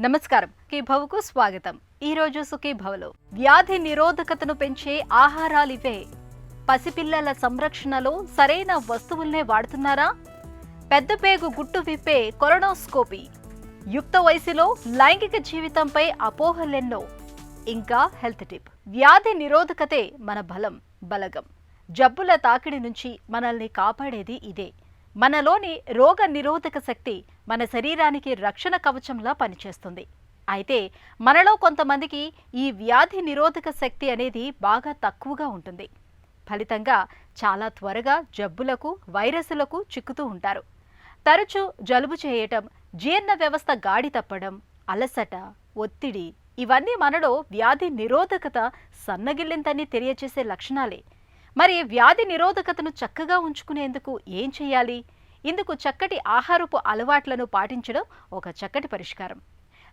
నమస్కారం. సుఖీభవకు స్వాగతం. ఈ రోజు సుఖీభవలో వ్యాధి నిరోధకతను పెంచే ఆహారాలివే. పసిపిల్లల సంరక్షణలో సరైన వస్తువుల్నే వాడుతున్నారా? పెద్ద పేగు గుట్టు విప్పే కొలనోస్కోపీ, యుక్త వయసులో లైంగిక జీవితంపై అపోహలెన్నో. ఇంకా హెల్త్ టిప్. వ్యాధి నిరోధకతే మన బలగం. జబ్బుల తాకిడి నుంచి మనల్ని కాపాడేది ఇదే. మనలోని రోగ నిరోధక శక్తి మన శరీరానికి రక్షణ కవచంలా పనిచేస్తుంది. అయితే మనలో కొంతమందికి ఈ వ్యాధి నిరోధక శక్తి అనేది బాగా తక్కువగా ఉంటుంది. ఫలితంగా చాలా త్వరగా జబ్బులకు, వైరస్లకు చిక్కుతూ ఉంటారు. తరచూ జలుబు చేయటం, జీర్ణ వ్యవస్థ గాడి తప్పడం, అలసట, ఒత్తిడి ఇవన్నీ మనలో వ్యాధి నిరోధకత సన్నగిల్లిందని తెలియజేసే లక్షణాలే. మరి వ్యాధి నిరోధకతను చక్కగా ఉంచుకునేందుకు ఏం చేయాలి? ఇందుకు చక్కటి ఆహారపు అలవాట్లను పాటించడం ఒక చక్కటి పరిష్కారం.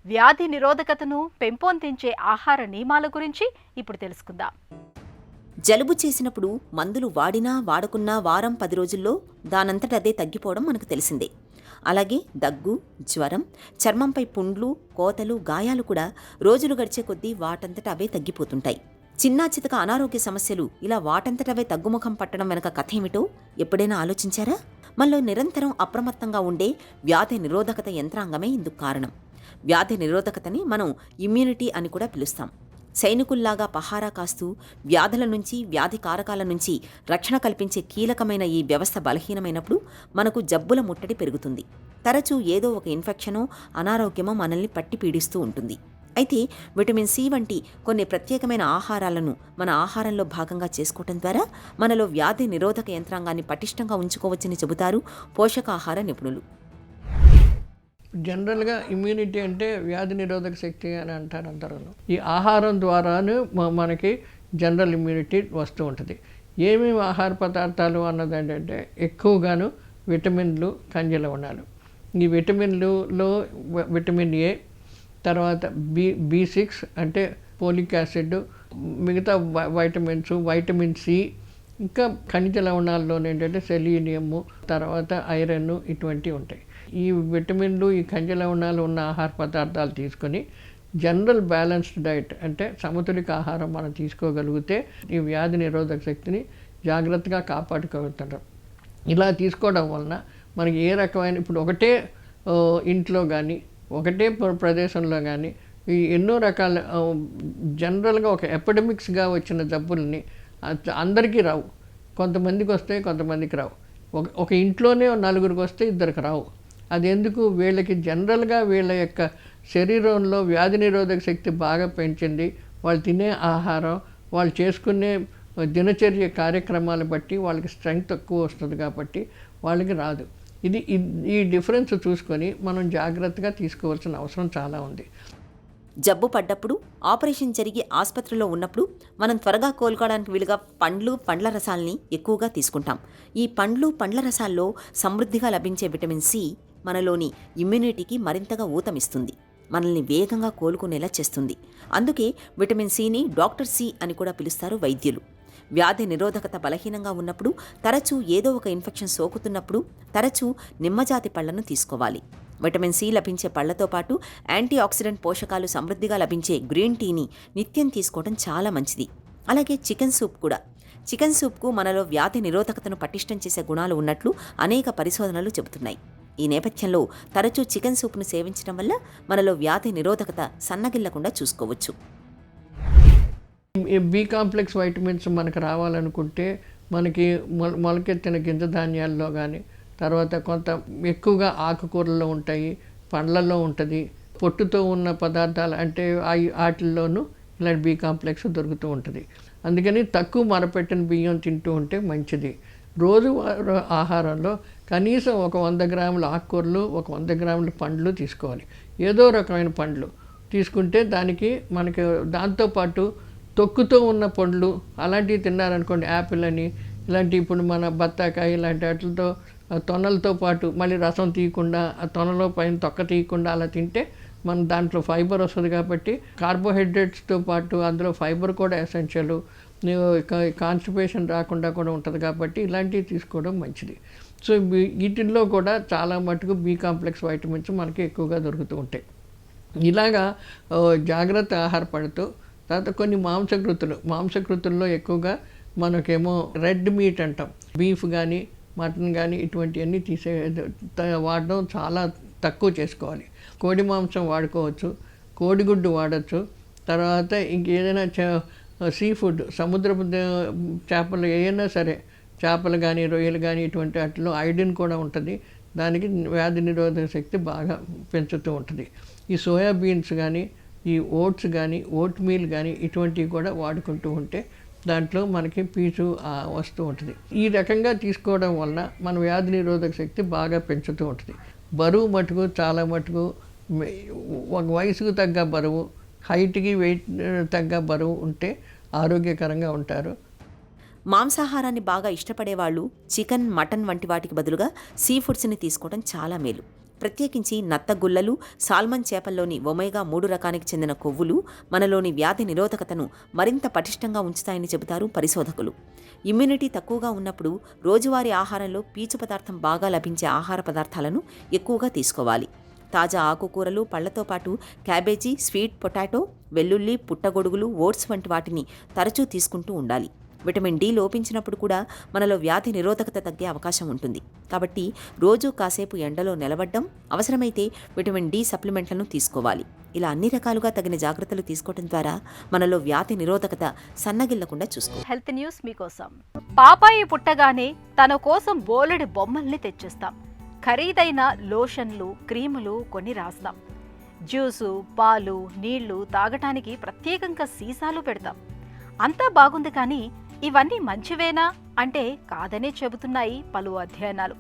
వ్యాధి నిరోధకతను పెంపొందించే ఆహార నియమాల గురించి ఇప్పుడు తెలుసుకుందాం. జలుబు చేసినప్పుడు మందులు వాడినా వాడకున్నా వారం 10 రోజుల్లో దానంతటదే తగ్గిపోవడం మనకు తెలిసిందే. అలాగే దగ్గు, జ్వరం, చర్మంపై పుండ్లు, కోతలు, గాయాలు కూడా రోజులు గడిచే కొద్దీ వాటంతట అవే తగ్గిపోతుంటాయి. చిన్నా చితక అనారోగ్య సమస్యలు ఇలా వాటంతటవే తగ్గుముఖం పట్టడం వెనక కథ ఏమిటో ఎప్పుడైనా ఆలోచించారా? మనలో నిరంతరం అప్రమత్తంగా ఉండే వ్యాధి నిరోధకత యంత్రాంగమే ఇందుకు కారణం. వ్యాధి నిరోధకతని మనం ఇమ్యూనిటీ అని కూడా పిలుస్తాం. సైనికుల్లాగా పహారా కాస్తూ వ్యాధుల నుంచి, వ్యాధి కారకాల నుంచి రక్షణ కల్పించే కీలకమైన ఈ వ్యవస్థ బలహీనమైనప్పుడు మనకు జబ్బుల ముట్టడి పెరుగుతుంది. తరచూ ఏదో ఒక ఇన్ఫెక్షనో, అనారోగ్యమో మనల్ని పట్టి పీడిస్తూ ఉంటుంది. అయితే విటమిన్ సి వంటి కొన్ని ప్రత్యేకమైన ఆహారాలను మన ఆహారంలో భాగంగా చేసుకోవటం ద్వారా మనలో వ్యాధి నిరోధక యంత్రాంగాన్ని పటిష్టంగా ఉంచుకోవచ్చని చెబుతారు పోషకాహార నిపుణులు. జనరల్గా ఇమ్యూనిటీ అంటే వ్యాధి నిరోధక శక్తి అని అంటారు అందరూ. ఈ ఆహారం ద్వారానే మనకి జనరల్ ఇమ్యూనిటీ వస్తూ ఉంటుంది. ఏమేమి ఆహార పదార్థాలు అన్నది ఏంటంటే ఎక్కువగాను విటమిన్లు, ఖనిజ లవణాలు. ఈ విటమిన్లలో విటమిన్ ఏ, తర్వాత B6 అంటే పోలిక్ యాసిడ్, మిగతా వైటమిన్స్, వైటమిన్ సి, ఇంకా ఖనిజ లవణాల్లో ఏంటంటే సెలీనియము, తర్వాత ఐరన్ ఇటువంటివి ఉంటాయి. ఈ విటమిన్లు, ఈ ఖనిజ లవణాలు ఉన్న ఆహార పదార్థాలు తీసుకొని జనరల్ బ్యాలెన్స్డ్ డైట్ అంటే సమతులిత ఆహారం మనం తీసుకోగలిగితే ఈ వ్యాధి నిరోధక శక్తిని జాగ్రత్తగా కాపాడుకోగలుగుతాం. ఇలా తీసుకోవడం వలన మనకి ఏ రకమైన ఇప్పుడు ఒకటే ఇంట్లో కానీ ఒకటే ప్రదేశంలో కానీ ఈ ఎన్నో రకాల జనరల్గా ఒక ఎపిడమిక్స్గా వచ్చిన జబ్బుల్ని అందరికీ రావు. కొంతమందికి వస్తాయి, కొంతమందికి రావు. ఒక ఇంట్లోనే 4గురికి వస్తే 2కి రావు. అది ఎందుకు? వీళ్ళకి జనరల్గా వీళ్ళ యొక్క శరీరంలో వ్యాధి నిరోధక శక్తి బాగా పెంచింది. వాళ్ళు తినే ఆహారం, వాళ్ళు చేసుకునే దినచర్య కార్యక్రమాలు బట్టి వాళ్ళకి స్ట్రెంగ్త్ ఎక్కువ వస్తుంది కాబట్టి వాళ్ళకి రాదు. ఈ డిఫరెన్స్ చూసుకొని మనం జాగ్రత్తగా తీసుకోవాల్సిన అవసరం చాలా ఉంది. జబ్బు పడ్డప్పుడు, ఆపరేషన్ జరిగి ఆసుపత్రిలో ఉన్నప్పుడు మనం త్వరగా కోలుకోవడానికి వీలుగా పండ్లు, పండ్ల రసాల్ని ఎక్కువగా తీసుకుంటాం. ఈ పండ్లు, పండ్ల రసాల్లో సమృద్ధిగా లభించే విటమిన్ సి మనలోని ఇమ్యూనిటీకి మరింతగా ఊతమిస్తుంది. మనల్ని వేగంగా కోలుకునేలా చేస్తుంది. అందుకే విటమిన్ సిని డాక్టర్ సి అని కూడా పిలుస్తారు వైద్యులు. వ్యాధి నిరోధకత బలహీనంగా ఉన్నప్పుడు, తరచూ ఏదో ఒక ఇన్ఫెక్షన్ సోకుతున్నప్పుడు తరచూ నిమ్మజాతి పళ్లను తీసుకోవాలి. విటమిన్ సి లభించే పళ్లతో పాటు యాంటీ ఆక్సిడెంట్ పోషకాలు సమృద్ధిగా లభించే గ్రీన్ టీని నిత్యం తీసుకోవడం చాలా మంచిది. అలాగే చికెన్ సూప్ కూడా. చికెన్ సూప్కు మనలో వ్యాధి నిరోధకతను పటిష్టం చేసే గుణాలు ఉన్నట్లు అనేక పరిశోధనలు చెబుతున్నాయి. ఈ నేపథ్యంలో తరచూ చికెన్ సూప్ను సేవించడం వల్ల మనలో వ్యాధి నిరోధకత సన్నగిల్లకుండా చూసుకోవచ్చు. బి కాంప్లెక్స్ వైటమిన్స్ మనకు రావాలనుకుంటే మనకి మొలకెత్తిన గింజ ధాన్యాల్లో కానీ, తర్వాత కొంత ఎక్కువగా ఆకుకూరల్లో ఉంటాయి, పండ్లలో ఉంటుంది, పొట్టుతో ఉన్న పదార్థాలు అంటే వాటిల్లోనూ ఇలాంటి బి కాంప్లెక్స్ దొరుకుతూ ఉంటుంది. అందుకని తక్కువ మరపెట్టిన బియ్యం తింటూ ఉంటే మంచిది. రోజు ఆహారంలో కనీసం ఒక 100 గ్రాముల ఆకుకూరలు, ఒక 100 గ్రాముల పండ్లు తీసుకోవాలి. ఏదో రకమైన పండ్లు తీసుకుంటే దానికి మనకి దాంతోపాటు తొక్కుతో ఉన్న పండ్లు అలాంటివి తిన్నారనుకోండి, యాపిల్ అని ఇలాంటి, ఇప్పుడు మన బత్తాకాయ ఇలాంటి వాటితో తొనలతో పాటు మళ్ళీ రసం తీయకుండా, ఆ తొనలో పైన తొక్క తీయకుండా అలా తింటే మన దాంట్లో ఫైబర్ వస్తుంది. కాబట్టి కార్బోహైడ్రేట్స్తో పాటు అందులో ఫైబర్ కూడా ఎసెన్షియల్. కాన్స్టిపేషన్ రాకుండా కూడా ఉంటుంది కాబట్టి ఇలాంటివి తీసుకోవడం మంచిది. సో వీటిల్లో కూడా చాలా మటుకు బి కాంప్లెక్స్ వైటమిన్స్ మనకి ఎక్కువగా దొరుకుతూ ఉంటాయి. ఇలాగా జాగ్రత్త ఆహార పడుతూ తర్వాత కొన్ని మాంసకృతుల్లో ఎక్కువగా మనకేమో రెడ్ మీట్ అంటాం, బీఫ్ కానీ మటన్ కానీ ఇటువంటివన్నీ వాడడం చాలా తక్కువ చేసుకోవాలి. కోడి మాంసం వాడుకోవచ్చు, కోడిగుడ్డు వాడచ్చు, తర్వాత ఇంకేదైనా సీ ఫుడ్ సముద్రపు చేపలు ఏదైనా సరే, చేపలు కానీ రొయ్యలు కానీ ఇటువంటి వాటిలో ఐడిన్ కూడా ఉంటుంది, దానికి వ్యాధి నిరోధక శక్తి బాగా పెంచుతూ ఉంటుంది. ఈ సోయా బీన్స్ కానీ ఈ ఓట్స్ కానీ ఓట్ మీల్ కానీ ఇటువంటివి కూడా వాడుకుంటూ ఉంటే దాంట్లో మనకి పీచు వస్తూ ఉంటుంది. ఈ రకంగా తీసుకోవడం వలన మన వ్యాధి నిరోధక శక్తి బాగా పెంచుతూ ఉంటుంది. బరువు మటుకు చాలా మటుకు ఒక వయసుకు తగ్గ బరువు, హైట్కి వెయిట్ తగ్గ బరువు ఉంటే ఆరోగ్యకరంగా ఉంటారు. మాంసాహారాన్ని బాగా ఇష్టపడేవాళ్ళు చికెన్, మటన్ వంటి వాటికి బదులుగా సీ ఫుడ్స్ని తీసుకోవడం చాలా మేలు. ప్రత్యేకించి నత్తగుల్లలు, సాల్మన్ చేపల్లోని ఒమేగా 3 రకానికి చెందిన కొవ్వులు మనలోని వ్యాధి నిరోధకతను మరింత పటిష్టంగా ఉంచుతాయని చెబుతారు పరిశోధకులు. ఇమ్యూనిటీ తక్కువగా ఉన్నప్పుడు రోజువారీ ఆహారంలో పీచు పదార్థం బాగా లభించే ఆహార పదార్థాలను ఎక్కువగా తీసుకోవాలి. తాజా ఆకుకూరలు, పళ్లతో పాటు క్యాబేజీ, స్వీట్ పొటాటో, వెల్లుల్లి, పుట్టగొడుగులు, ఓట్స్ వంటి వాటిని తరచూ తీసుకుంటూ ఉండాలి. విటమిన్ డి లోపించినప్పుడు కూడా మనలో వ్యాధి నిరోధకత తగ్గే అవకాశం ఉంటుంది. కాబట్టి రోజూ కాసేపు ఎండలో నిలబడ్డం, అవసరమైతే విటమిన్ డి సప్లిమెంట్లను తీసుకోవాలి. ఇలా అన్ని రకాలుగా తగిన జాగ్రత్తలు తీసుకోవడం ద్వారా మనలో వ్యాధి నిరోధకత సన్నగిల్లకుండా చూసుకోవాలి. హెల్త్ న్యూస్ మీకోసం. పాపాయి పుట్టగానే తన కోసం బోలెడి బొమ్మల్ని తెచ్చిస్తాం. ఖరీదైన లోషన్లు, క్రీములు కొన్ని రాస్తాం. జ్యూసు, పాలు, నీళ్లు తాగటానికి ప్రత్యేకంగా సీసాలు పెడతాం. అంతా బాగుంది, కానీ ఇవన్నీ మంచివేనా అంటే కాదనే చెబుతున్నాయి పలు అధ్యయనాలు.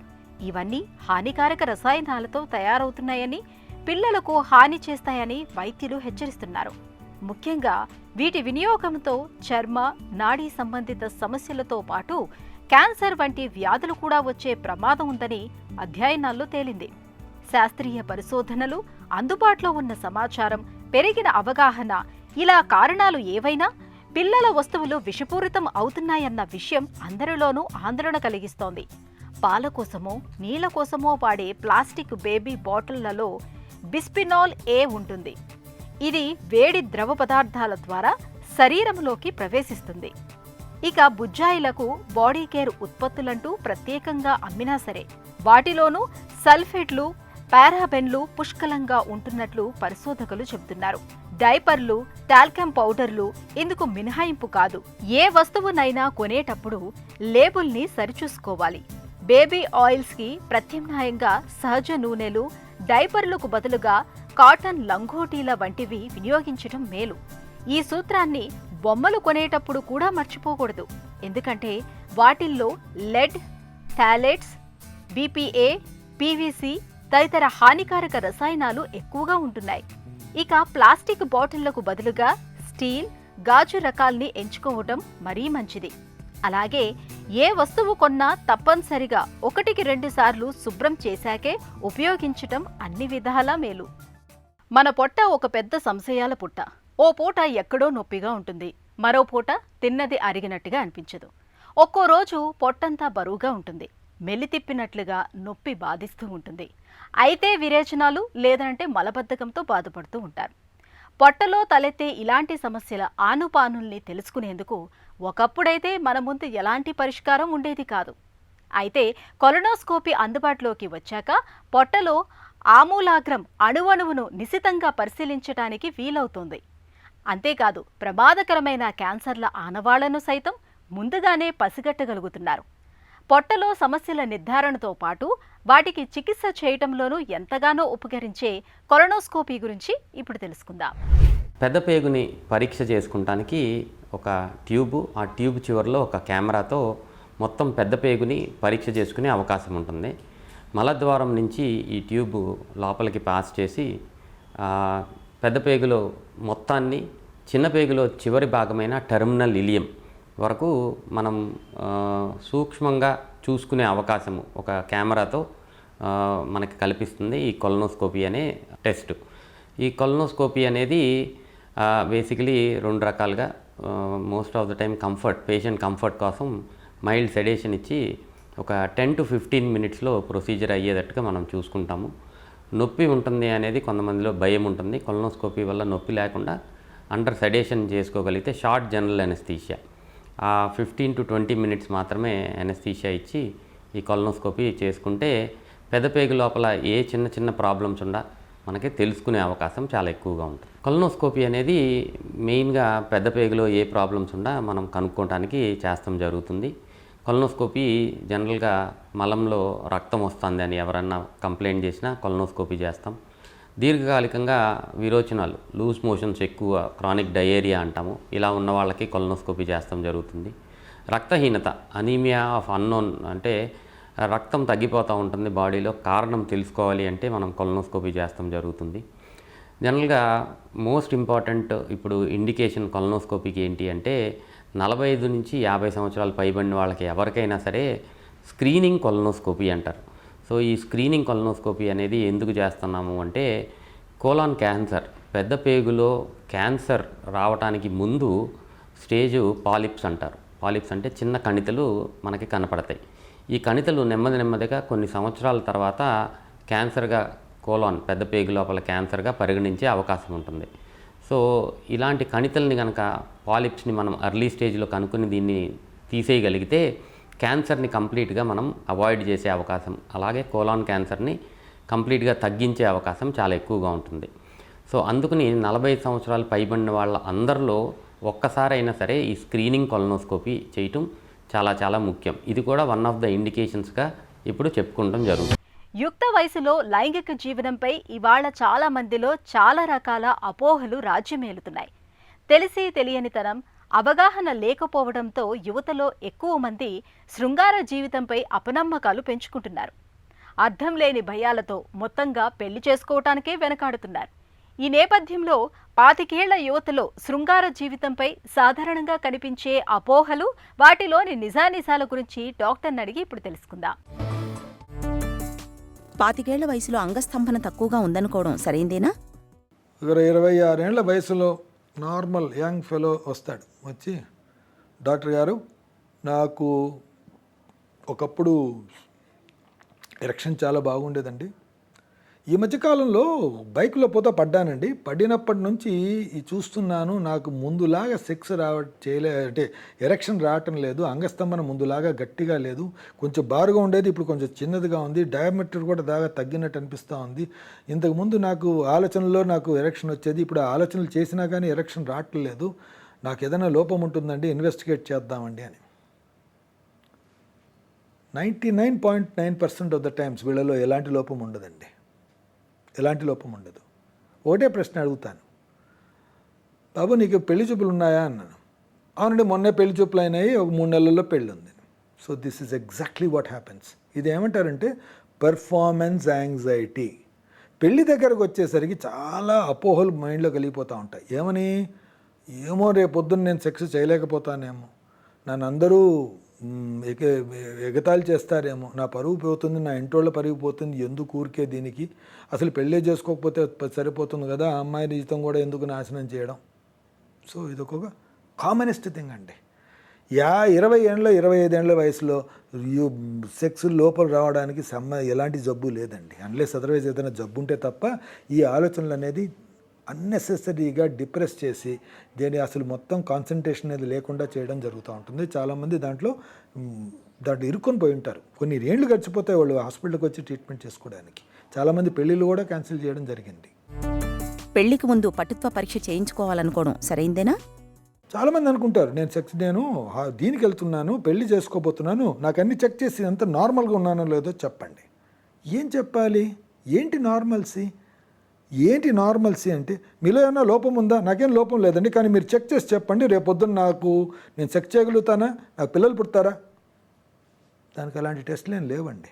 ఇవన్నీ హానికారక రసాయనాలతో తయారవుతున్నాయని, పిల్లలకు హాని చేస్తాయని వైద్యులు హెచ్చరిస్తున్నారు. ముఖ్యంగా వీటి వినియోగంతో చర్మ, నాడీ సంబంధిత సమస్యలతో పాటు క్యాన్సర్ వంటి వ్యాధులు కూడా వచ్చే ప్రమాదం ఉందని అధ్యయనాల్లో తేలింది. శాస్త్రీయ పరిశోధనలు, అందుబాటులో ఉన్న సమాచారం, పెరిగిన అవగాహన, ఇలా కారణాలు ఏవైనా పిల్లల వస్తువులు విషపూరితం అవుతున్నాయన్న విషయం అందరిలోనూ ఆందోళన కలిగిస్తోంది. పాల కోసమో, నీళ్ల కోసమో వాడే ప్లాస్టిక్ బేబీ బాటిళ్లలో బిస్ఫినాల్ ఏ ఉంటుంది. ఇది వేడి ద్రవ పదార్థాల ద్వారా శరీరంలోకి ప్రవేశిస్తుంది. ఇక బుజ్జాయిలకు బాడీ కేర్ ఉత్పత్తులంటూ ప్రత్యేకంగా అమ్మినా సరే వాటిలోనూ సల్ఫేట్లు, పారాబెన్లు పుష్కలంగా ఉంటున్నట్లు పరిశోధకులు చెబుతున్నారు. డైపర్లు, టాల్కమ్ పౌడర్లు ఇందుకు మినహాయింపు కాదు. ఏ వస్తువునైనా కొనేటప్పుడు లేబుల్ని సరిచూసుకోవాలి. బేబీ ఆయిల్స్కి ప్రత్యామ్నాయంగా సహజ నూనెలు, డైపర్లకు బదులుగా కాటన్ లంగోటీల వంటివి వినియోగించడం మేలు. ఈ సూత్రాన్ని బొమ్మలు కొనేటప్పుడు కూడా మర్చిపోకూడదు. ఎందుకంటే వాటిల్లో లెడ్, టాలెట్స్, BPA, PVC తదితర హానికారక రసాయనాలు ఎక్కువగా ఉంటున్నాయి. ఇక ప్లాస్టిక్ బాటిళ్లకు బదులుగా స్టీల్, గాజు రకాల్ని ఎంచుకోవటం మరీ మంచిది. అలాగే ఏ వస్తువు కొన్నా తప్పనిసరిగా 1-2 సార్లు శుభ్రం చేశాకే ఉపయోగించటం అన్ని విధాలా మేలు. మన పొట్ట ఒక పెద్ద సంశయాల పుట్ట. ఓ పూట ఎక్కడో నొప్పిగా ఉంటుంది, మరో పూట తిన్నది అరిగినట్టుగా అనిపించదు. ఒక్కో రోజు పొట్టంతా బరువుగా ఉంటుంది, మెల్లి తిప్పినట్లుగా నొప్పి బాధిస్తూ ఉంటుంది. అయితే విరేచనాలు లేదంటే మలబద్ధకంతో బాధపడుతూ ఉంటారు. పొట్టలో తలెత్తే ఇలాంటి సమస్యల ఆనుపానుల్ని తెలుసుకునేందుకు ఒకప్పుడైతే మన ముందు ఎలాంటి పరిష్కారం ఉండేది కాదు. అయితే కొలనోస్కోపీ అందుబాటులోకి వచ్చాక పొట్టలో ఆమూలాగ్రం అణువణువును నిశితంగా పరిశీలించడానికి వీలవుతుంది. అంతేకాదు ప్రమాదకరమైన క్యాన్సర్ల ఆనవాళ్లను సైతం ముందుగానే పసిగట్టగలుగుతున్నారు. పొట్టలో సమస్యల నిర్ధారణతో పాటు వాటికి చికిత్స చేయటంలోనూ ఎంతగానో ఉపకరించే కొలనోస్కోపీ గురించి ఇప్పుడు తెలుసుకుందాం. పెద్ద పేగుని పరీక్ష చేసుకుంటానికి ఒక ట్యూబు, ఆ ట్యూబ్ చివరిలో ఒక కెమెరాతో మొత్తం పెద్ద పేగుని పరీక్ష చేసుకునే అవకాశం ఉంటుంది. మలద్వారం నుంచి ఈ ట్యూబ్ లోపలికి పాస్ చేసి పెద్ద పేగులో మొత్తాన్ని చిన్న పేగులో చివరి భాగమైన టెర్మినల్ ఇలియం వరకు మనం సూక్ష్మంగా చూసుకునే అవకాశము ఒక కెమెరాతో మనకి కల్పిస్తుంది ఈ కొలనోస్కోపీ అనే టెస్ట్. ఈ కొలనోస్కోపీ అనేది బేసికలీ 2 రకాలుగా, most of the time patient comfort కోసం మైల్డ్ సెడేషన్ ఇచ్చి ఒక 10 to 15 మినిట్స్లో ప్రొసీజర్ అయ్యేటట్టుగా మనం చూసుకుంటాము. నొప్పి ఉంటుంది అనేది కొంతమందిలో భయం ఉంటుంది. కొలనోస్కోపీ వల్ల నొప్పి లేకుండా అండర్ సెడేషన్ చేసుకోగలిగితే షార్ట్ జనరల్ అనెస్థీషియా, ఆ 15 to 20 మినిట్స్ మాత్రమే అనెస్థీషియా ఇచ్చి ఈ కొలనోస్కోపీ చేసుకుంటే పెదపేగు లోపల ఏ చిన్న చిన్న ప్రాబ్లమ్స్ ఉండా మనకి తెలుసుకునే అవకాశం చాలా ఎక్కువగా ఉంటుంది. కొలనోస్కోపీ అనేది మెయిన్గా పెద్దపేగులో ఏ ప్రాబ్లమ్స్ ఉండా మనం కనుక్కోవడానికి చేస్తాం జరుగుతుంది. కొలనోస్కోపీ జనరల్గా మలంలో రక్తం వస్తుంది అని ఎవరన్నా కంప్లైంట్ చేసినా కొలనోస్కోపీ చేస్తాం. దీర్ఘకాలికంగా విరోచనాలు, లూజ్ మోషన్స్ ఎక్కువ, క్రానిక్ డయేరియా అంటాము, ఇలా ఉన్న వాళ్ళకి కొలనోస్కోపీ చేస్తాం జరుగుతుంది. రక్తహీనత, అనీమియా ఆఫ్ అన్నోన్, అంటే రక్తం తగ్గిపోతూ ఉంటుంది బాడీలో, కారణం తెలుసుకోవాలి అంటే మనం కొలనోస్కోపీ చేస్తాం జరుగుతుంది. జనరల్గా మోస్ట్ ఇంపార్టెంట్ ఇప్పుడు ఇండికేషన్ కొలనోస్కోపీకి ఏంటి అంటే 45 నుంచి 50 సంవత్సరాలు పైబడిన వాళ్ళకి ఎవరికైనా సరే స్క్రీనింగ్ కొలనోస్కోపీ అంటారు. సో ఈ స్క్రీనింగ్ కొలనోస్కోపీ అనేది ఎందుకు చేస్తున్నాము అంటే కోలాన్ క్యాన్సర్, పెద్ద పేగులో క్యాన్సర్ రావడానికి ముందు స్టేజు పాలిప్స్ అంటారు. పాలిప్స్ అంటే చిన్న కణితలు మనకి కనపడతాయి. ఈ కణితలు నెమ్మదిగా కొన్ని సంవత్సరాల తర్వాత క్యాన్సర్గా, కోలాన్ పెద్ద పేగు లోపల క్యాన్సర్గా పరిగణించే అవకాశం ఉంటుంది. సో ఇలాంటి కణితల్ని కనుక, పాలిప్స్ని మనం ఎర్లీ స్టేజ్లో కనుక్కుని దీన్ని తీసేయగలిగితే క్యాన్సర్ని కంప్లీట్గా మనం అవాయిడ్ చేసే అవకాశం, అలాగే కోలాన్ క్యాన్సర్ని కంప్లీట్గా తగ్గించే అవకాశం చాలా ఎక్కువగా ఉంటుంది. సో అందుకని 40 సంవత్సరాలు పైబడిన వాళ్ళ అందరిలో ఒక్కసారైనా సరే ఈ స్క్రీనింగ్ కొలనోస్కోపీ చేయటం చాలా చాలా ముఖ్యం. ఇది కూడా వన్ ఆఫ్ ద ఇండికేషన్స్గా ఇప్పుడు చెప్పుకుంటాం జరుగుతుంది. యుక్త వయసులో లైంగిక జీవనంపై ఇవాళ చాలా మందిలో చాలా రకాల అపోహలు రాజ్యమేలుతున్నాయి. తెలిసి తెలియనితనం, అవగాహన లేకపోవడంతో యువతలో ఎక్కువ మంది శృంగార జీవితంపై అపనమ్మకాలు పెంచుకుంటున్నారు. అర్థం లేని భయాలతో మొత్తంగా పెళ్లి చేసుకోవటానికే వెనకాడుతున్నారు. ఈ నేపథ్యంలో 25 ఏళ్ల యువతలో శృంగార జీవితంపై సాధారణంగా కనిపించే అపోహలు, వాటిలోని నిజానిజాల గురించి డాక్టర్ని అడిగి ఇప్పుడు తెలుసుకుందాం. 25 ఏళ్ల వయసులో అంగస్తంభన తక్కువగా ఉందనుకోవడం సరైందేనా? 26 ఏళ్ల వయసులో నార్మల్ యంగ్ ఫెలో వస్తాడు, వచ్చి డాక్టర్ గారు నాకు ఒకప్పుడు ఎరెక్షన్ చాలా బాగుండేదండి, ఈ మధ్యకాలంలో బైక్లో పోతా పడ్డానండి, పడినప్పటి నుంచి చూస్తున్నాను నాకు ముందులాగా సెక్స్ అంటే ఎరెక్షన్ రావటం లేదు, అంగస్తంభన ముందులాగా గట్టిగా లేదు, కొంచెం బారుగా ఉండేది ఇప్పుడు కొంచెం చిన్నదిగా ఉంది, డయామీటర్ కూడా దాగా తగ్గినట్టు అనిపిస్తూ ఉంది, ఇంతకుముందు నాకు ఆలోచనలో నాకు ఎరెక్షన్ వచ్చేది, ఇప్పుడు ఆలోచనలు చేసినా కానీ ఎరెక్షన్ రావట్లేదు, నాకు ఏదైనా లోపం ఉంటుందండి, ఇన్వెస్టిగేట్ చేద్దామండి అని. 99.9% ఆఫ్ ద టైమ్స్ వీళ్ళలో ఎలాంటి లోపం ఉండదండి, ఎలాంటి లోపం ఉండదు. ఒకటే ప్రశ్న అడుగుతాను, బాబు నీకు పెళ్లి చూపులు ఉన్నాయా అన్నాను. అవునండి మొన్నే పెళ్లి చూపులు అయినాయి, ఒక 3 నెలల్లో పెళ్ళి ఉంది. So this is exactly what happens. ఇది ఏమంటారంటే పర్ఫార్మెన్స్ యాంగ్జైటీ. పెళ్లి దగ్గరకు వచ్చేసరికి చాలా అపోహలు మైండ్లో కలిగిపోతూ ఉంటాయి. ఏమని, ఏమో రేపు పొద్దున్న నేను సెక్స్ చేయలేకపోతానేమో, నన్ను అందరూ ఎగతాళి చేస్తారేమో, నా పరువు పోతుంది, నా ఇంటోళ్ళ పరుగు పోతుంది, ఎందుకు ఊరికే దీనికి, అసలు పెళ్ళే చేసుకోకపోతే సరిపోతుంది కదా, ఆ అమ్మాయి జీవితం కూడా ఎందుకు నాశనం చేయడం. సో ఇదొక కామనెస్ట్ థింగ్ అండి. 20 ఏళ్ళ 25 ఏళ్ళ వయసులో సెక్స్ లోపల రావడానికి ఎలాంటి జబ్బు లేదండి, అన్లెస్ అదర్వైజ్ ఏదైనా జబ్బు ఉంటే తప్ప ఈ ఆలోచనలు అనేది అన్నెసెసరీగా డిప్రెస్ చేసి దీని అసలు మొత్తం కాన్సన్ట్రేషన్ అనేది లేకుండా చేయడం జరుగుతూ ఉంటుంది. చాలామంది దాంట్లో ఇరుక్కొని పోయి ఉంటారు, కొన్ని ఏళ్ళు గడిచిపోతాయి వాళ్ళు హాస్పిటల్కి వచ్చి ట్రీట్మెంట్ చేసుకోవడానికి. చాలామంది పెళ్ళిళ్ళు కూడా క్యాన్సిల్ చేయడం జరిగింది. పెళ్లికి ముందు పటుత్వ పరీక్ష చేయించుకోవాలనుకోవడం సరైందేనా? చాలామంది అనుకుంటారు నేను దీనికి వెళ్తున్నాను, పెళ్లి చేసుకోబోతున్నాను, నాకు అన్ని చెక్ చేసి అంత నార్మల్గా ఉన్నానో లేదో చెప్పండి. ఏం చెప్పాలి, ఏంటి నార్మల్సీ అంటే మీలో ఏమైనా లోపం ఉందా? నాకేం లోపం లేదండి, కానీ మీరు చెక్ చేసి చెప్పండి, రేపొద్దున నేను చెక్ చేయగలుగుతానా, నాకు పిల్లలు పుడతారా? దానికి అలాంటి టెస్టులు ఏం లేవండి.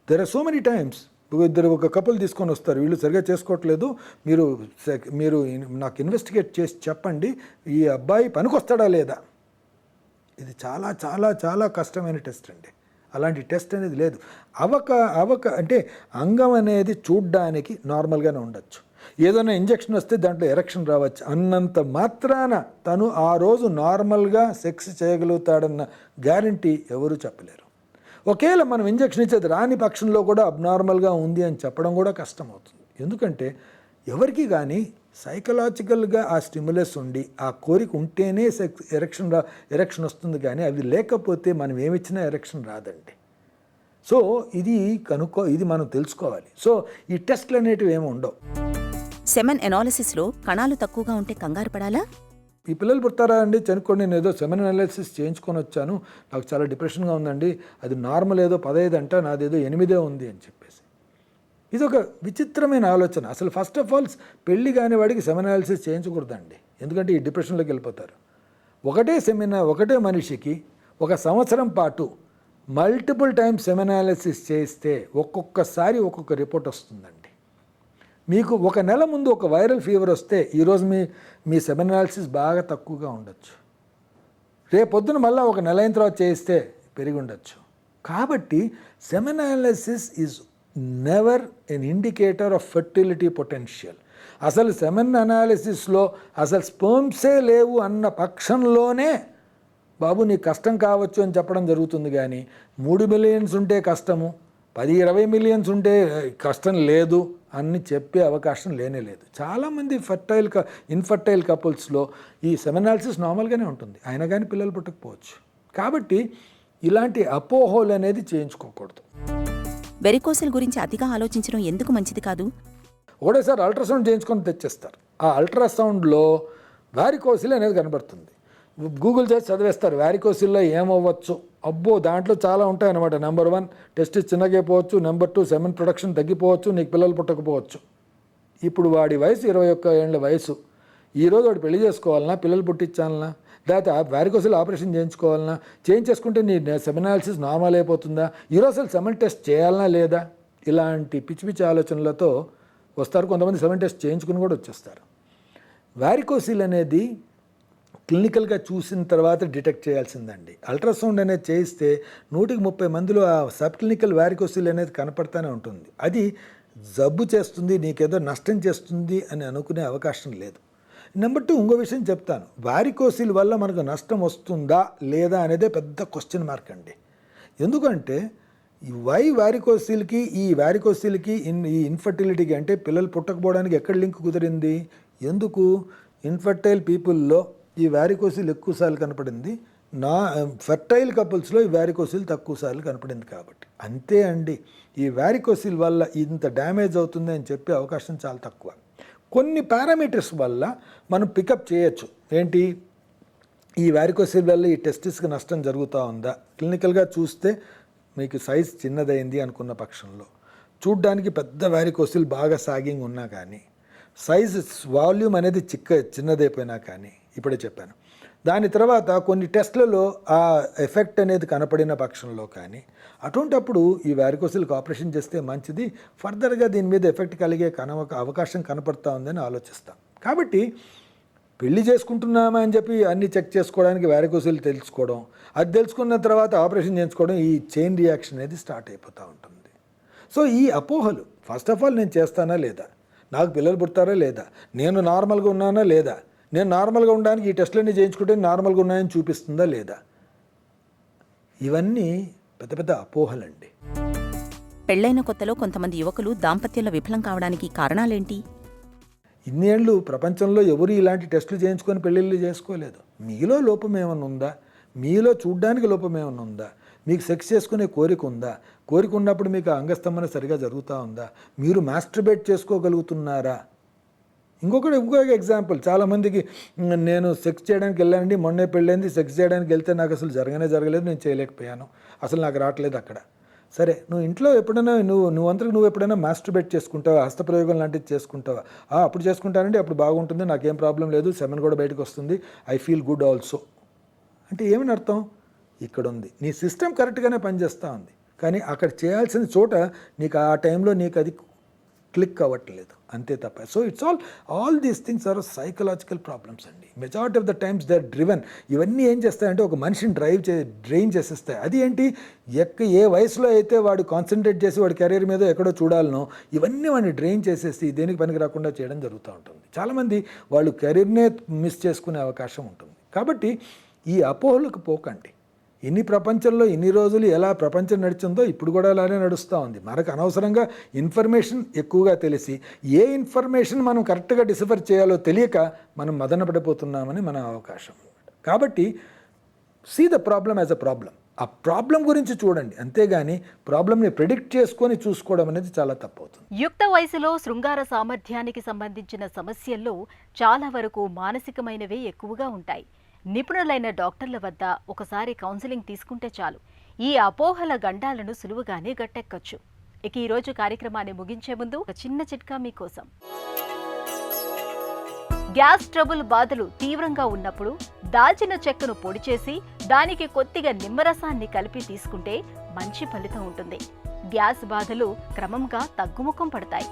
There are so many times ఒక కపుల్ తీసుకొని వస్తారు, వీళ్ళు సరిగా చేసుకోవట్లేదు, మీరు నాకు ఇన్వెస్టిగేట్ చేసి చెప్పండి ఈ అబ్బాయి పనికొస్తాడా లేదా. ఇది చాలా చాలా చాలా కష్టమైన టెస్ట్ అండి. అలాంటి టెస్ట్ అనేది లేదు. అంటే అంగం అనేది చూడ్డానికి నార్మల్గానే ఉండొచ్చు, ఏదైనా ఇంజెక్షన్ వస్తే దాంట్లో ఎరెక్షన్ రావచ్చు, అన్నంత మాత్రాన తను ఆ రోజు నార్మల్గా సెక్స్ చేయగలుగుతాడన్న గ్యారంటీ ఎవరు చెప్పలేరు. ఒకవేళ మనం ఇంజెక్షన్ ఇచ్చేది రాని పక్షంలో కూడా అబ్నార్మల్గా ఉంది అని చెప్పడం కూడా కష్టం అవుతుంది. ఎందుకంటే ఎవరికి కానీ సైకలాజికల్గా ఆ స్టిమ్యులస్ ఉండి ఆ కోరిక ఉంటేనే ఎరెక్షన్ వస్తుంది, కానీ అవి లేకపోతే మనం ఏమిచ్చినా ఎరెక్షన్ రాదండి. సో ఇది మనం తెలుసుకోవాలి. సో ఈ టెస్ట్లు అనేటివి ఏమి ఉండవు. సెమెన్ ఎనాలిసిస్లో కణాలు తక్కువగా ఉంటే కంగారు పడాలా? ఈ పిల్లలు పుడతారా అండి, చనుకోండి నేను ఏదో సెమెన్ అనాలిసిస్ చేయించుకొని వచ్చాను, నాకు చాలా డిప్రెషన్గా ఉందండి, అది నార్మల్ ఏదో 15 అంట, నాదేదో 8 ఉంది అని చెప్పేసి. ఇది ఒక విచిత్రమైన ఆలోచన. అసలు ఫస్ట్ ఆఫ్ ఆల్ పెళ్లి కాని వాడికి సెమెన్ అనాలిసిస్ చేయించకూడదండి, ఎందుకంటే ఈ డిప్రెషన్లోకి వెళ్ళిపోతారు. ఒకటే మనిషికి 1 సంవత్సరం పాటు మల్టిపుల్ టైమ్స్ సెమెన్ అనాలిసిస్ చేస్తే ఒక్కొక్కసారి ఒక్కొక్క రిపోర్ట్ వస్తుందండి. మీకు 1 నెల ముందు ఒక వైరల్ ఫీవర్ వస్తే ఈరోజు మీ సెమెన్ అనాలిసిస్ బాగా తక్కువగా ఉండొచ్చు, రేపొద్దున మళ్ళీ 1 నెల అయిన తర్వాత చేయిస్తే పెరిగి ఉండొచ్చు. కాబట్టి semen analysis is never N indicator of fertility potential. అసలు సెమెన్ అనాలిసిస్లో అసలు స్పర్మ్సే లేవు అన్న పక్షంలోనే బాబు నీకు కష్టం కావచ్చు అని చెప్పడం జరుగుతుంది. కానీ 3 మిలియన్స్ ఉంటే కష్టము, 10-20 మిలియన్స్ ఉంటే కష్టం లేదు అని చెప్పే అవకాశం లేదు. చాలామంది ఇన్ఫర్టైల్ కపుల్స్లో ఈ సెమెన్ అనాలిసిస్ నార్మల్గానే ఉంటుంది, అయినా కానీ పిల్లలు పుట్టకపోవచ్చు. కాబట్టి ఇలాంటి అపోహలు అనేది చేయించుకోకూడదు. వెరికోసిల్ గురించి అతిగా ఆలోచించడం ఎందుకు మంచిది కాదు? ఒకటేసారి అల్ట్రాసౌండ్ చేయించుకొని తెచ్చేస్తారు. ఆ అల్ట్రాసౌండ్లో వారికోసిల్ అనేది కనబడుతుంది. గూగుల్ చేసి చదివేస్తారు వారికోసిల్లో ఏమవ్వచ్చు, అబ్బో దాంట్లో చాలా ఉంటాయి అన్నమాట. నెంబర్ 1 టెస్ట్ చిన్నగా అయిపోవచ్చు, నెంబర్ 2 సెమెన్ ప్రొడక్షన్ తగ్గిపోవచ్చు, నీకు పిల్లలు పుట్టకపోవచ్చు. ఇప్పుడు వాడి వయసు 21 ఏళ్ళ వయసు, ఈరోజు వాడు పెళ్లి చేసుకోవాలన్నా, పిల్లలు పుట్టించాలన్నా, లేకపోతే వారికోసిల్ ఆపరేషన్ చేయించుకోవాలన్నా, చేయించేసుకుంటే నీ సెమెన్ అనాలిసిస్ నార్మల్ అయిపోతుందా, ఈరోజు అసలు సెమెన్ టెస్ట్ చేయాలన్నా లేదా, ఇలాంటి పిచ్చి పిచ్చి ఆలోచనలతో వస్తారు. కొంతమంది సెమెన్ టెస్ట్ చేయించుకుని కూడా వచ్చేస్తారు. వారికోసిల్ అనేది క్లినికల్గా చూసిన తర్వాత డిటెక్ట్ చేయాల్సిందండి. అల్ట్రాసౌండ్ అనేది చేయిస్తే 130 మందిలో ఆ సబ్ క్లినికల్ వారికోసిల్ అనేది కనపడతానే ఉంటుంది. అది జబ్బు చేస్తుంది, నీకేదో నష్టం చేస్తుంది అని అనుకునే అవకాశం లేదు. నెంబర్ 2 ఇంకో విషయం చెప్తాను. వారికోసిల్ వల్ల మనకు నష్టం వస్తుందా లేదా అనేదే పెద్ద క్వశ్చన్ మార్క్ అండి. ఎందుకంటే ఈ వారికోసిల్కి ఈ ఇన్ఫర్టిలిటీకి అంటే పిల్లలు పుట్టకపోవడానికి ఎక్కడ లింక్ కుదిరింది? ఎందుకు ఇన్ఫర్టైల్ పీపుల్లో ఈ వారికోసిల్ ఎక్కువసార్లు కనపడింది, ఫెర్టైల్ కపుల్స్లో ఈ వారికోసిల్ తక్కువసార్లు కనపడింది. కాబట్టి అంతే అండి, ఈ వారికోసిల్ వల్ల ఇంత డ్యామేజ్ అవుతుంది అని చెప్పే అవకాశం చాలా తక్కువ. కొన్ని పారామీటర్స్ వల్ల మనం పికప్ చేయొచ్చు. ఏంటి, ఈ వారికోసిల్ వల్ల ఈ టెస్టిస్కి నష్టం జరుగుతూ ఉందా, క్లినికల్గా చూస్తే మీకు సైజ్ చిన్నదైంది అనుకున్న పక్షంలో, చూడ్డానికి పెద్ద వారికోసిల్ బాగా సాగింగ్ ఉన్నా కానీ, సైజ్ వాల్యూమ్ అనేది చిన్నదైపోయినా కానీ, ఇప్పుడే చెప్పాను. దాని తర్వాత కొన్ని టెస్ట్లలో ఆ ఎఫెక్ట్ అనేది కనపడిన పక్షంలో కానీ, అటువంటప్పుడు ఈ వారికోసిల్కి ఆపరేషన్ చేస్తే మంచిది, ఫర్దర్గా దీని మీద ఎఫెక్ట్ కలిగే అవకాశం కనపడతా ఉందని ఆలోచిస్తాం. కాబట్టి పెళ్లి చేసుకుంటున్నామా అని చెప్పి అన్ని చెక్ చేసుకోవడానికి వారికోసిల్ తెలుసుకోవడం, అది తెలుసుకున్న తర్వాత ఆపరేషన్ చేయించుకోవడం, ఈ చైన్ రియాక్షన్ అనేది స్టార్ట్ అయిపోతూ ఉంటుంది. సో ఈ అపోహలు, ఫస్ట్ ఆఫ్ ఆల్ నేను చేస్తానా లేదా, నాకు పిల్లలు పుడతారా లేదా, నేను నార్మల్గా ఉన్నానా లేదా, నేను నార్మల్గా ఉండడానికి ఈ టెస్టులన్నీ చేయించుకుంటే నార్మల్గా ఉన్నాయని చూపిస్తుందా లేదా, ఇవన్నీ పెద్ద పెద్ద అపోహలండి. పెళ్లైన కొత్తలో కొంతమంది యువకులు దాంపత్యంలో విఫలం కావడానికి కారణాలేంటి? ఇన్నేళ్ళు ప్రపంచంలో ఎవరు ఇలాంటి టెస్టులు చేయించుకొని పెళ్ళిళ్ళు చేసుకోలేదు. మీలో లోపం ఏమైనా ఉందా, మీలో చూడ్డానికి లోపం ఏమైనా ఉందా, మీకు సెక్స్ చేసుకునే కోరిక ఉందా, కోరిక ఉన్నప్పుడు మీకు అంగస్తంభన సరిగా జరుగుతూ ఉందా, మీరు మాస్టర్బేట్ చేసుకోగలుగుతున్నారా? ఇంకో ఎగ్జాంపుల్, చాలామందికి నేను సెక్స్ చేయడానికి వెళ్ళానండి, మొన్నే పెళ్ళైంది, సెక్స్ చేయడానికి వెళ్తే నాకు అసలు జరగలేదు, నేను చేయలేకపోయాను, అసలు నాకు రావట్లేదు అక్కడ. సరే, నువ్వు ఇంట్లో ఎప్పుడైనా నువ్వు ఎప్పుడైనా మాస్టర్బేట్ చేసుకుంటావా, హస్తప్రయోగం లాంటిది చేసుకుంటావా? అప్పుడు చేసుకుంటానండి, అప్పుడు బాగుంటుంది, నాకేం ప్రాబ్లం లేదు, సెమెన్ కూడా బయటకు వస్తుంది, ఐ ఫీల్ గుడ్ ఆల్సో. అంటే ఏమని అర్థం? ఇక్కడ ఉంది, నీ సిస్టమ్ కరెక్ట్గానే పనిచేస్తూ ఉంది, కానీ అక్కడ చేయాల్సిన చోట నీకు ఆ టైంలో నీకు అది క్లిక్ అవ్వట్లేదు, అంతే తప్ప. So it's all these things are psychological problems అండి. Majority of the times they are driven. ఇవన్నీ ఏం చేస్తాయంటే ఒక మనిషిని డ్రైన్ చేసేస్తాయి. అది ఏంటి, ఏ వయసులో అయితే వాడు కాన్సన్ట్రేట్ చేసి వాడి కెరీర్ మీద ఎక్కడో చూడాలనో, ఇవన్నీ వాడిని డ్రైన్ చేసేసి దేనికి పనికి రాకుండా చేయడం జరుగుతూ ఉంటుంది. చాలామంది వాళ్ళు కెరీర్నే మిస్ చేసుకునే అవకాశం ఉంటుంది. కాబట్టి ఈ అపోహలకు పోకండి. ఇన్ని ప్రపంచంలో ఇన్ని రోజులు ఎలా ప్రపంచం నడిచిందో ఇప్పుడు కూడా అలానే నడుస్తూ ఉంది. మనకు అనవసరంగా ఇన్ఫర్మేషన్ ఎక్కువగా తెలిసి ఏ ఇన్ఫర్మేషన్ మనం కరెక్ట్గా డిసిఫర్ చేయాలో తెలియక మనం మదన పడిపోతున్నామని మన అవకాశం. కాబట్టి see the problem as a problem. ఆ ప్రాబ్లం గురించి చూడండి, అంతేగాని ప్రాబ్లంని ప్రెడిక్ట్ చేసుకొని చూసుకోవడం అనేది చాలా తప్పవుతుంది. యుక్త వయసులో శృంగార సామర్థ్యానికి సంబంధించిన సమస్యల్లో చాలా వరకు మానసికమైనవే ఎక్కువగా ఉంటాయి. నిపుణులైన డాక్టర్ల వద్ద ఒకసారి కౌన్సిలింగ్ తీసుకుంటే చాలు ఈ అపోహల గండాలను సులువుగానే గట్టెక్కచ్చు. ఇక ఈరోజు కార్యక్రమాన్ని ముగించే ముందు ఒక చిన్న చిట్కా మీకోసం. గ్యాస్ ట్రబుల్ బాధలు తీవ్రంగా ఉన్నప్పుడు దాల్చిన చెక్కను పొడి చేసి దానికి కొద్దిగా నిమ్మరసాన్ని కలిపి తీసుకుంటే మంచి ఫలితం ఉంటుంది. గ్యాస్ బాధలు క్రమంగా తగ్గుముఖం పడతాయి.